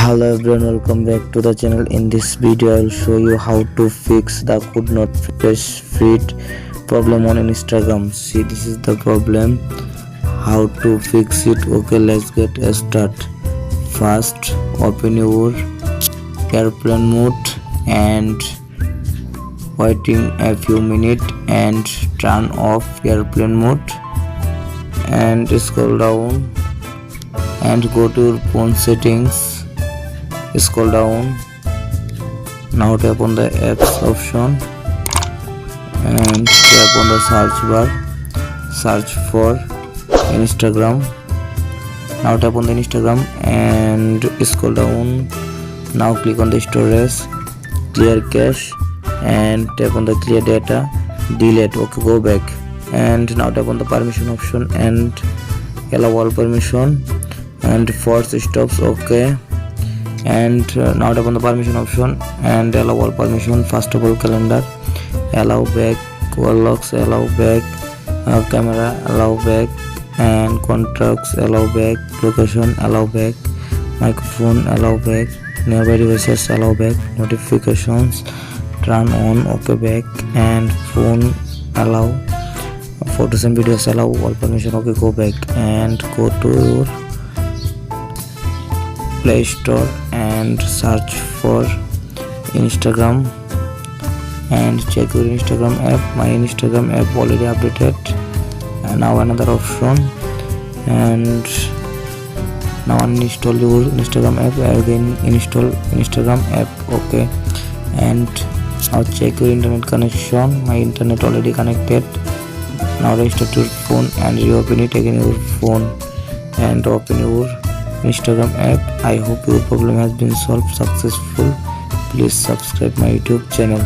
Hello everyone, welcome back to the channel. In this video I will show you how to fix the could not refresh feed problem on Instagram. See, this is the problem, how to fix it. Okay, let's get a start. First, open your airplane mode and waiting a few minutes and turn off airplane mode and scroll down and go to your phone settings. Scroll down. Now tap on the apps option and tap on the search bar. Search for Instagram. Now tap on the Instagram and scroll down. Now click on the storage, clear cache, and tap on the clear data, delete. Okay, go back and now tap on the permission option and allow all permission and force stops. Okay, and now tap on the permission option and allow all permission. First of all, calendar, allow back, wall locks, allow back, camera, allow back, and contacts, allow back, location, allow back, microphone, allow back, nearby devices, allow back, notifications, turn on. Okay, back, and phone, allow, photos and videos, allow all permission. Okay, go back and go to your Play Store and search for Instagram and check your Instagram app. My Instagram app already updated, and now another option, and now uninstall your Instagram app, again install Instagram app. Okay, and now check your internet connection. My internet already connected. Now restart your phone and reopen it again, your phone, and open your Instagram app. I hope your problem has been solved successful. Please subscribe my YouTube channel.